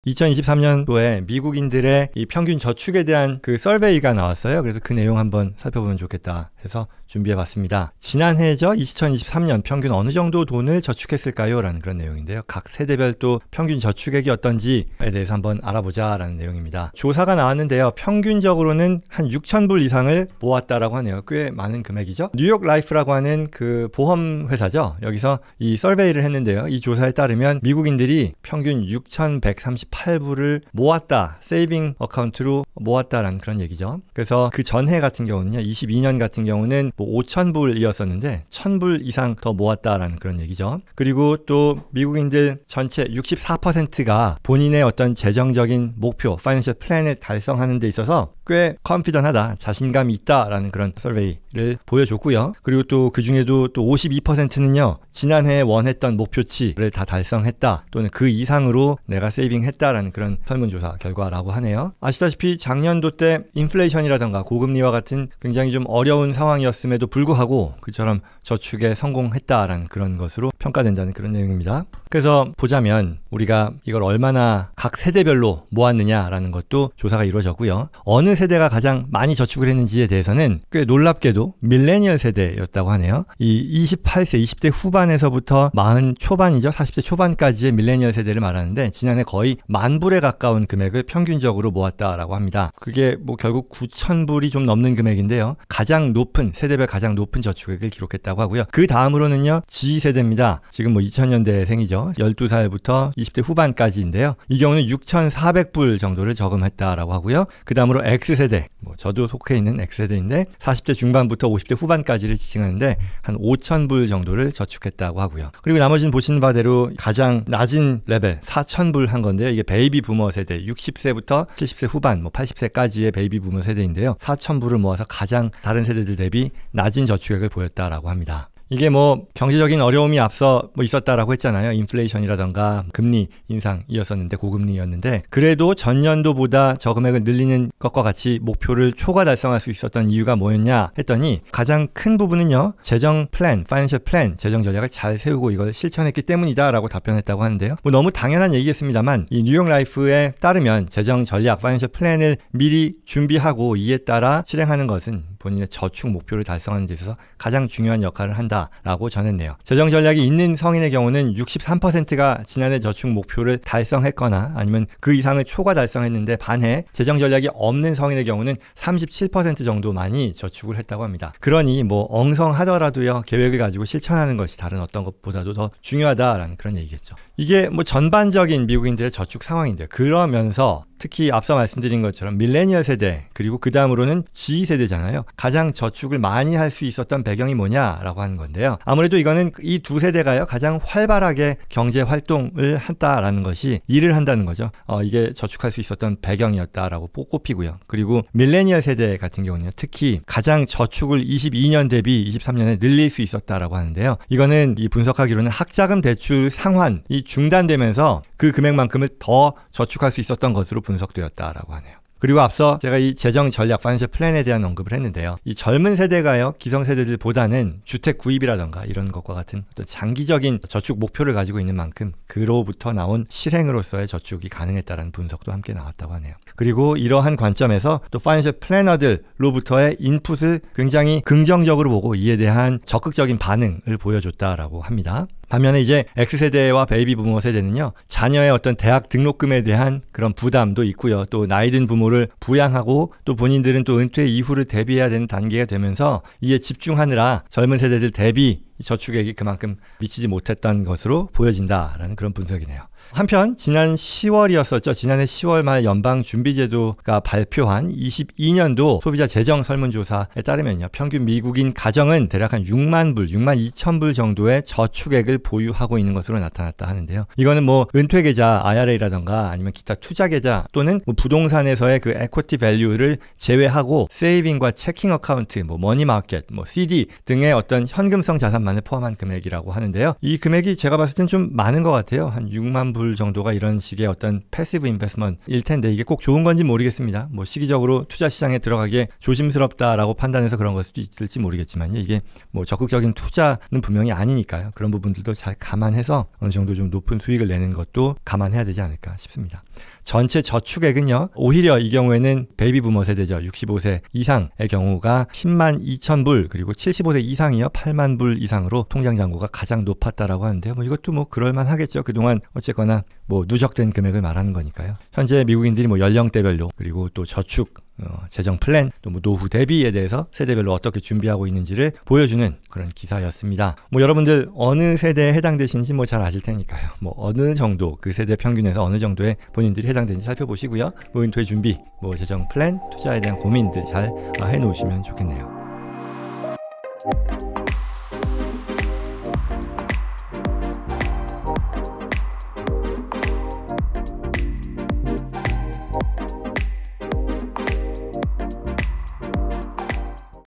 2023년도에 미국인들의 이 평균 저축에 대한 그 서베이가 나왔어요. 그래서 그 내용 한번 살펴보면 좋겠다 해서 준비해봤습니다. 지난해죠. 2023년 평균 어느 정도 돈을 저축했을까요? 라는 그런 내용인데요. 각 세대별 또 평균 저축액이 어떤지에 대해서 한번 알아보자 라는 내용입니다. 조사가 나왔는데요. 평균적으로는 한 6,000불 이상을 모았다라고 하네요. 꽤 많은 금액이죠. 뉴욕 라이프라고 하는 그 보험 회사죠. 여기서 이 서베이를 했는데요. 이 조사에 따르면 미국인들이 평균 6,138불을 모았다. 세이빙 어카운트로 모았다라는 그런 얘기죠. 그래서 그 전해 같은 경우는요. 22년 같은 경우는 5,000불이었었는데 1,000불 이상 더 모았다라는 그런 얘기죠. 그리고 또 미국인들 전체 64%가 본인의 어떤 재정적인 목표, 파이낸셜 플랜을 달성하는 데 있어서 꽤 컨피던하다, 자신감이 있다라는 그런 서베이를 보여줬고요. 그리고 또 그 중에도 또 52%는요. 지난해에 원했던 목표치를 다 달성했다 또는 그 이상으로 내가 세이빙했다라는 그런 설문조사 결과라고 하네요. 아시다시피 작년도 때 인플레이션이라던가 고금리와 같은 굉장히 좀 어려운 상황이었음에도 불구하고 그처럼 저축에 성공했다라는 그런 것으로 평가된다는 그런 내용입니다. 그래서 보자면 우리가 이걸 얼마나 각 세대별로 모았느냐라는 것도 조사가 이루어졌고요. 어느 세대가 가장 많이 저축을 했는지에 대해서는 꽤 놀랍게도 밀레니얼 세대였다고 하네요. 이 28세, 20대 후반에서부터 40 초반이죠. 40대 초반까지의 밀레니얼 세대를 말하는데 지난해 거의 10,000불에 가까운 금액을 평균적으로 모았다라고 합니다. 그게 뭐 결국 9,000불이 좀 넘는 금액인데요. 가장 높은 세대별 가장 높은 저축액을 기록했다고 하고요. 그 다음으로는요. G세대입니다. 지금 뭐 2000년대생이죠. 12살부터 20대 후반까지인데요. 이 경우는 6,400불 정도를 저금했다라고 하고요. 그 다음으로 X세대, 뭐 저도 속해 있는 X세대인데 40대 중반부터 50대 후반까지를 지칭하는데 한 5,000불 정도를 저축했다고 하고요. 그리고 나머지는 보시는 바대로 가장 낮은 레벨 4,000불 한 건데요. 이게 베이비 부머 세대, 60세부터 70세 후반, 뭐 80세까지의 베이비 부머 세대인데요. 4,000불을 모아서 가장 다른 세대들 대비 낮은 저축액을 보였다라고 합니다. 이게 뭐 경제적인 어려움이 앞서 뭐 있었다라고 했잖아요. 인플레이션이라던가 금리 인상이었었는데 고금리였는데 그래도 전년도보다 저금액을 늘리는 것과 같이 목표를 초과 달성할 수 있었던 이유가 뭐였냐 했더니 가장 큰 부분은요. 재정 플랜, 파이낸셜 플랜, 재정 전략을 잘 세우고 이걸 실천했기 때문이다라고 답변했다고 하는데요. 뭐 너무 당연한 얘기겠습니다만 이 뉴욕 라이프에 따르면 재정 전략, 파이낸셜 플랜을 미리 준비하고 이에 따라 실행하는 것은 본인의 저축 목표를 달성하는 데 있어서 가장 중요한 역할을 한다라고 전했네요. 재정 전략이 있는 성인의 경우는 63%가 지난해 저축 목표를 달성했거나 아니면 그 이상을 초과 달성했는데 반해 재정 전략이 없는 성인의 경우는 37% 정도만이 저축을 했다고 합니다. 그러니 뭐 엉성하더라도요. 계획을 가지고 실천하는 것이 다른 어떤 것보다도 더 중요하다라는 그런 얘기겠죠. 이게 뭐 전반적인 미국인들의 저축 상황인데 그러면서 특히 앞서 말씀드린 것처럼 밀레니얼 세대 그리고 그 다음으로는 G세대잖아요. 가장 저축을 많이 할 수 있었던 배경이 뭐냐라고 하는 건데요. 아무래도 이거는 이 두 세대가요. 가장 활발하게 경제 활동을 한다라는 것이 일을 한다는 거죠. 이게 저축할 수 있었던 배경이었다라고 꼽히고요. 그리고 밀레니얼 세대 같은 경우는 특히 가장 저축을 22년 대비 23년에 늘릴 수 있었다라고 하는데요. 이거는 이 분석하기로는 학자금 대출 상환이 중단되면서 그 금액만큼을 더 저축할 수 있었던 것으로 분석되었다라고 하네요. 그리고 앞서 제가 이 재정 전략 파이낸셜 플랜에 대한 언급을 했는데요. 이 젊은 세대가요. 기성세대들보다는 주택 구입이라던가 이런 것과 같은 어떤 장기적인 저축 목표를 가지고 있는 만큼 그로부터 나온 실행으로서의 저축이 가능했다는 분석도 함께 나왔다고 하네요. 그리고 이러한 관점에서 또 파이낸셜 플래너들로부터의 인풋을 굉장히 긍정적으로 보고 이에 대한 적극적인 반응을 보여줬다라고 합니다. 반면에 이제 X세대와 베이비 부모 세대는요. 자녀의 어떤 대학 등록금에 대한 그런 부담도 있고요. 또 나이 든 부모를 부양하고 또 본인들은 또 은퇴 이후를 대비해야 되는 단계가 되면서 이에 집중하느라 젊은 세대들 대비 저축액이 그만큼 미치지 못했던 것으로 보여진다라는 그런 분석이네요. 한편 지난 10월이었었죠. 지난해 10월 말 연방준비제도가 발표한 22년도 소비자 재정 설문조사에 따르면요. 평균 미국인 가정은 대략 한 6만 불, 6만 2천 불 정도의 저축액을 보유하고 있는 것으로 나타났다 하는데요. 이거는 뭐 은퇴계좌, IRA라던가 아니면 기타 투자계좌 또는 뭐 부동산에서의 그 에쿼티 밸류를 제외하고 세이빙과 체킹 어카운트, 뭐 머니마켓, 뭐 CD 등의 어떤 현금성 자산만 4만을 포함한 금액이라고 하는데요. 이 금액이 제가 봤을 땐 좀 많은 것 같아요. 한 6만 불 정도가 이런 식의 어떤 패시브 인베스트먼트일 텐데 이게 꼭 좋은 건지 모르겠습니다. 뭐 시기적으로 투자 시장에 들어가기에 조심스럽다라고 판단해서 그런 걸 수도 있을지 모르겠지만 이게 뭐 적극적인 투자는 분명히 아니니까요. 그런 부분들도 잘 감안해서 어느 정도 좀 높은 수익을 내는 것도 감안해야 되지 않을까 싶습니다. 전체 저축액은요, 오히려 이 경우에는 베이비 부머 세대죠. 65세 이상의 경우가 10만 2천 불, 그리고 75세 이상이요 8만 불 이상으로 통장 잔고가 가장 높았다라고 하는데요. 뭐 이것도 뭐 그럴만 하겠죠. 그동안 어쨌거나 뭐 누적된 금액을 말하는 거니까요. 현재 미국인들이 뭐 연령대별로, 그리고 또 저축 재정 플랜, 또 뭐 노후 대비에 대해서 세대별로 어떻게 준비하고 있는지를 보여주는 그런 기사였습니다. 뭐 여러분들 어느 세대에 해당되시는지 뭐 잘 아실 테니까요. 뭐 어느 정도 그 세대 평균에서 어느 정도에 본인들이 해당되는지 살펴보시고요. 무인투의 준비, 뭐 재정 플랜, 투자에 대한 고민들 잘 해놓으시면 좋겠네요.